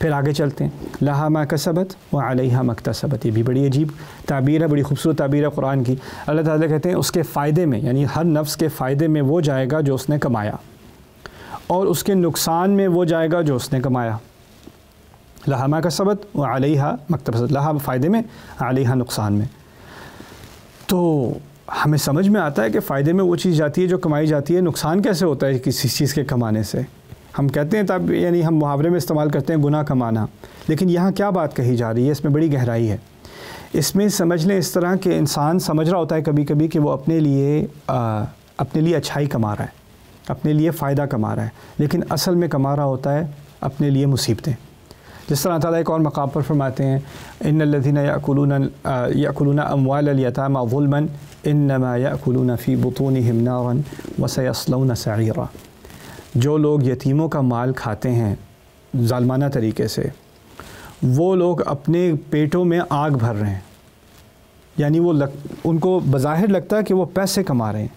پھر آگے چلتے ہیں، لہا ما کسبت وعلیہا ما اکتسبت، یہ بھی بڑی عجیب تعبیر ہے، بڑی خوبصورت تعبیر ہے قرآن کی۔ اللہ تعالیٰ کہتے ہیں اس کے فائدے میں، یعنی ہر نفس کے فائدے میں وہ جائے گا جو اس نے کمایا، اور اس کے نقصان میں وہ جائے گا جو اس نے کمایا۔ لہا ما کسبت وعلیہا ما اکتسبت، لہا فائدے میں، علیہا نقصان میں۔ تو ہمیں سمجھ میں آتا ہے کہ فائدے میں وہ چیز جاتی ہے جو کمائی جاتی ہے، نقصان کیسے ہوتا ہے کسی چیز کے کمانے سے؟ ہم کہتے ہیں تب، یعنی ہم محاورے میں استعمال کرتے ہیں گناہ کمانا، لیکن یہاں کیا بات کہی جا رہی ہے؟ اس میں بڑی گہرائی ہے۔ اس میں سمجھ لیں اس طرح کہ انسان سمجھ رہا ہوتا ہے کبھی کبھی کہ وہ اپنے لیے اچھائی کما رہا ہے، اپنے لیے فائدہ کما رہا ہے، لیکن اصل میں کما رہا ہوتا ہے اپنے لیے مصیبتیں۔ جس طرح تعالیٰ ایک اور مقام پر فرماتے ہیں، ان الذین یأکلون اموال الیتامی ظلما انما یأکلون فی بطونہم نارا وسیصلون سعیرا، جو لوگ یتیموں کا مال کھاتے ہیں ظالمانہ طریقے سے، وہ لوگ اپنے پیٹوں میں آگ بھر رہے ہیں، یعنی ان کو بظاہر لگتا ہے کہ وہ پیسے کما رہے ہیں،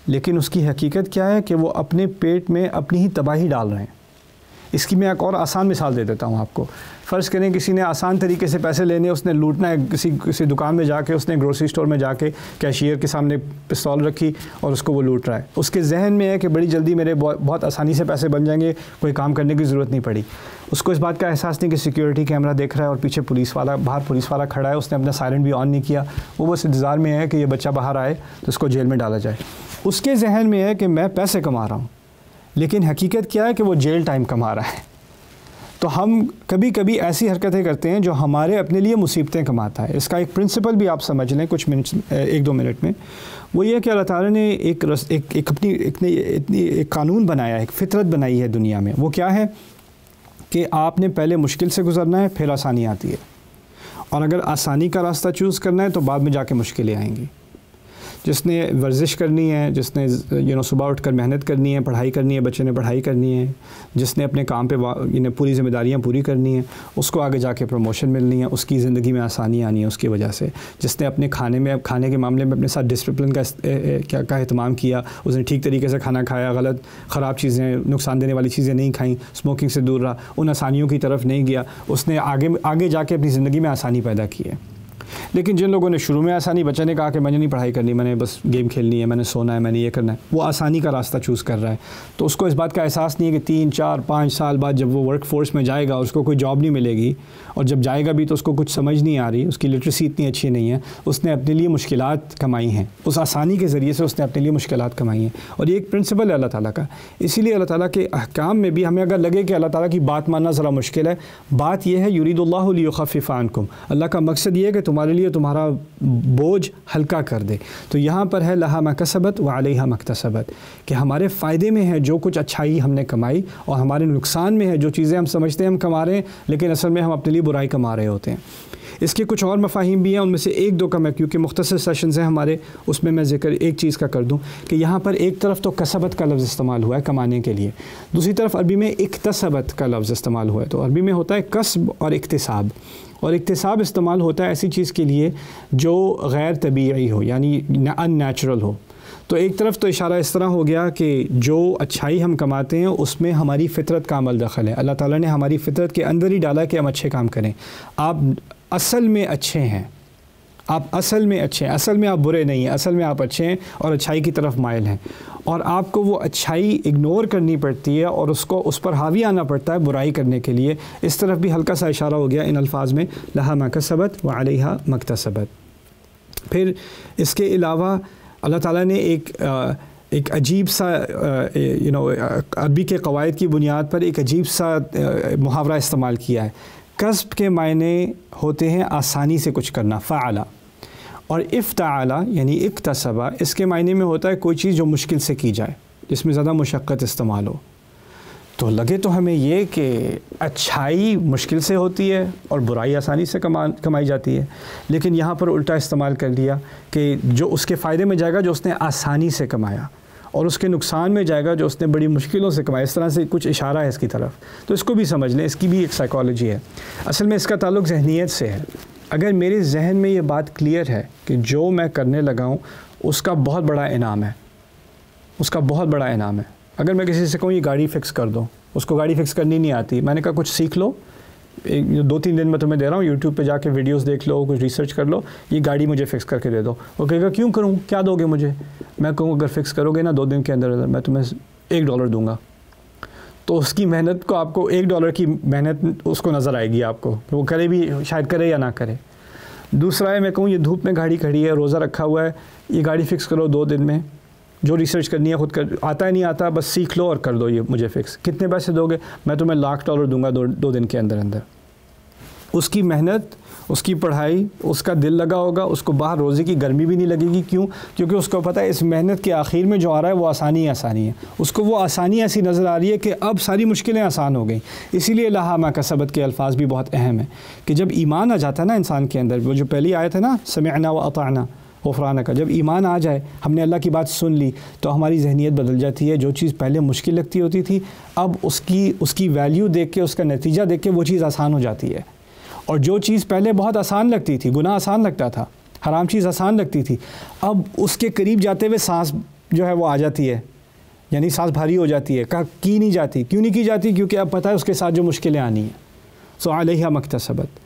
لیکن اس کی حقیقت کیا ہے کہ وہ اپنے پیٹ میں اپنی ہی تباہی ڈال رہے ہیں۔ اس کی میں ایک اور آسان مثال دے دیتا ہوں آپ کو۔ فرض کریں کسی نے آسان طریقے سے پیسے لینے، اس نے لوٹنا ہے، کسی دکان میں جا کے، اس نے گروسری سٹور میں جا کے کیشیئر کے سامنے پستول رکھی اور اس کو وہ لوٹ رہا ہے۔ اس کے ذہن میں ہے کہ بڑی جلدی میرے بہت آسانی سے پیسے بن جائیں گے، کوئی کام کرنے کی ضرورت نہیں پڑی۔ اس کو اس بات کا احساس نہیں کہ سیکیورٹی کیمرہ دیکھ رہا ہے اور پیچھے باہر پولیس والا کھڑا ہے، اس نے اپنا سائرن بھی آن نہیں کیا، وہ بس انتظار میں ہے کہ یہ بچہ باہر آئے تو اس کو جیل میں ڈالا جائے۔ اس کے ذہن میں ہے کہ میں پیسے کما رہا ہوں، لیکن حقیقت کیا ہے کہ وہ جیل ٹائم کما رہا ہے۔ تو ہم کبھی کبھی ایسی حرکتیں کرتے ہیں جو ہمارے اپنے لیے مصیبتیں کماتا ہے۔ اس کا ایک پرنسپل بھی آپ سمجھ لیں کچھ ایک دو منٹ میں، وہ یہ کہ اللہ تعالیٰ نے ایک قانون بنایا ہے، ایک فطرت بنائی ہے دنیا میں۔ وہ کیا ہے کہ آپ نے پہلے مشکل سے گزرنا ہے، پھر آسانی آتی ہے، اور اگر آسانی کا راستہ چوز کرنا ہے تو بعد میں جا کے مشکلیں آئیں گی۔ جس نے ورزش کرنی ہے، جس نے صبح اٹھ کر محنت کرنی ہے، پڑھائی کرنی ہے، بچے نے پڑھائی کرنی ہے، جس نے اپنے کام پہ پوری ذمہ داریاں پوری کرنی ہیں، اس کو آگے جا کے پروموشن ملنی ہے، اس کی زندگی میں آسانی آنی ہے اس کی وجہ سے۔ جس نے اپنے کھانے کے معاملے میں اپنے ساتھ ڈسپلن کا اہتمام کیا، اس نے ٹھیک طریقے سے کھانا کھایا، خراب چیزیں، نقصان دینے والی چیزیں نہیں کھائیں، اسموکنگ سے دور رہا، ان آسانیوں کی طرف نہیں گیا، اس نے آگے جا کے اپنی زندگی میں آسانی پیدا کی ہے۔ لیکن جن لوگوں نے شروع میں آسانی، بچے نے کہا کہ میں نے نہیں پڑھائی کرنی، میں نے بس گیم کھیلنی ہے، میں نے سونا ہے، میں نے یہ کرنا ہے، وہ آسانی کا راستہ چوز کر رہا ہے، تو اس کو اس بات کا احساس نہیں ہے کہ 3 4 5 سال بعد جب وہ ورک فورس میں جائے گا اس کو کوئی جاب نہیں ملے گی، اور جب جائے گا بھی تو اس کو کچھ سمجھ نہیں آ رہی، اس کی لٹریسی اتنی اچھی نہیں ہے، اس نے اپنے لیے مشکلات کمائی ہیں، اس آسانی کے ذریعے سے اس نے اپنے لیے مشکلات کمائی ہیں۔ اور یہ ایک پرنسپل ہے اللہ تعالیٰ کا۔ اسی لیے اللہ تعالیٰ کے احکام میں بھی ہمیں اگر لگے کہ اللہ تعالیٰ کی بات ماننا ذرا مشکل ہے، بات یہ ہے یرید اللہ لیخفف عنکم، اللہ کا مقصد یہ ہے کہ تمہارے لیے تمہارا بوجھ ہلکا کر دے۔ تو یہاں پر ہے لہا ما کسبت وعلیہا ما اکتسبت، کہ ہمارے فائدے میں ہے جو کچھ اچھائی ہم نے کمائی، اور ہمارے نقصان میں ہے جو چیزیں ہم سمجھتے ہیں ہم کما رہے ہیں لیکن اصل میں ہم اپنے لیے برائی کما رہے ہوتے ہیں۔ اس کے کچھ اور مفاہیم بھی ہیں، ان میں سے ایک دو کا میں، کیونکہ مختصر سیشنز ہیں ہمارے، اس میں ذکر ایک چیز کا کر دوں کہ یہاں پر ایک طرف تو کسبت کا لفظ استعمال ہوا ہے کمانے کے لیے، دوسری طرف عربی میں اکتسبت کا لفظ استعمال ہوا ہے۔ تو عربی میں ہوتا ہے کسب اور اکتساب، اور اکتساب استعمال ہوتا ہے ایسی چیز کے لیے جو غیر طبیعی ہو، یعنی ان نیچرل ہو۔ تو ایک طرف تو اشارہ اس طرح ہو گیا کہ جو اچھائی ہم کماتے ہیں اس میں ہماری فطرت کا عمل دخل ہے، اللہ تعالیٰ نے ہماری فطرت کے اندر ہی ڈالا کہ ہم اچھے کام کریں۔ آپ اصل میں اچھے ہیں، آپ اصل میں اچھے ہیں، اصل میں آپ برے نہیں ہیں، اصل میں آپ اچھے ہیں اور اچھائی کی طرف مائل ہیں، اور آپ کو وہ اچھائی اگنور کرنی پڑتی ہے اور اس پر حاوی آنا پڑتا ہے برائی کرنے کے لیے۔ اس طرف بھی ہلکا سا اشارہ ہو گیا ان الفاظ میں، لہا ما کسبت وعلیہا ما اکتسبت۔ پھر اس کے علاوہ اللہ تعالیٰ نے ایک عجیب سا عربی کے قواعد کی بنیاد پر ایک عجیب سا محاورہ استعمال کیا ہے۔ کسب کے معنی ہوتے ہیں آسانی سے کچھ کرنا، فعلا، اور افتعلا یعنی اکتسبا، اس کے معنی میں ہوتا ہے کوئی چیز جو مشکل سے کی جائے، جس میں زیادہ مشقت استعمال ہو۔ تو لگے تو ہمیں یہ کہ اچھائی مشکل سے ہوتی ہے اور برائی آسانی سے کمائی جاتی ہے، لیکن یہاں پر الٹا استعمال کر لیا کہ جو اس کے فائدے میں جائے گا جو اس نے آسانی سے کمایا، اور اس کے نقصان میں جائے گا جو اس نے بڑی مشکلوں سے کمایا۔ اس طرح سے کچھ اشارہ ہے اس کی طرف، تو اس کو بھی سمجھ لیں، اس کی بھی ایک سائیکالوجی ہے۔ اصل میں اس کا تعلق ذہنیت سے ہے۔ اگر میرے ذہن میں یہ بات کلیئر ہے کہ جو میں کرنے لگا ہوں اس کا بہت بڑا انعام ہے، اس کا بہت بڑا انعام ہے۔ اگر میں کسی سے کہوں یہ گاڑی فکس کر دو، اس کو گاڑی فکس کرنی نہیں آتی، میں نے کہا کچھ سیکھ لو، 2-3 دن میں تمہیں دے رہا ہوں، یوٹیوب پہ جا کے ویڈیوز دیکھ لو، کچھ ریسرچ کر لو، یہ گاڑی مجھے فکس کر کے دے دو. وہ کہے گا کیوں کروں، کیا دو گے مجھے؟ میں کہوں اگر فکس کرو گے نا 2 دن کے اندر میں تمہیں $1 دوں گا. تو اس کی محنت کو آپ کو $1 کی محنت اس کو نظر آئے گی آپ کو، وہ کرے بھی شاید کرے یا نہ کرے. دوسرا ہے میں کہوں یہ دھوپ میں گاڑی کھڑی ہے، روزہ رکھا ہوا ہے، یہ گاڑی فکس کرو 2 دن میں، جو ریسرچ کرنی ہے خود کر، آتا ہے نہیں آتا بس سیکھ لو اور کر دو یہ مجھے فکس. کتنے پیسے دو گے؟ میں تمہیں $1,00,000 دوں گا 2 دن کے اندر اندر. اس کی محنت، اس کی پڑھائی، اس کا دل لگا ہوگا، اس کو باہر روزے کی گرمی بھی نہیں لگے گی. کیوں؟ کیونکہ اس کو پتہ ہے اس محنت کے آخر میں جو آ رہا ہے وہ آسانی ہے. اس کو وہ آسانی ایسی نظر آ رہی ہے کہ اب ساری مشکلیں آسان ہو گئیں. اسی لیے لہا ما کسبت کے الفاظ بھی بہت اہم ہیں کہ جب ایمان آ جاتا ہے نا انسان کے اندر، وہ جو پہلی آیت ہے نا سمعنا و اطعنا غفرانک کا، جب ایمان آ جائے، ہم نے اللہ کی بات سن لی تو ہماری ذہنیت بدل جاتی ہے. جو چیز پہلے مشکل لگتی ہوتی تھی اب اس کی ویلیو دیکھ کے، اس کا نتیجہ دیکھ کے وہ چیز آسان ہو جاتی ہے. اور جو چیز پہلے بہت آسان لگتی تھی، گناہ آسان لگتا تھا، حرام چیز آسان لگتی تھی، اب اس کے قریب جاتے ہوئے سانس جو ہے وہ آ جاتی ہے، یعنی سانس بھاری ہو جاتی ہے. کی نہیں جاتی. کیوں نہیں کی جاتی؟ کیونکہ اب پتہ ہے اس کے ساتھ جو مشکلیں آنی ہیں. سو علیہا مکتسبت.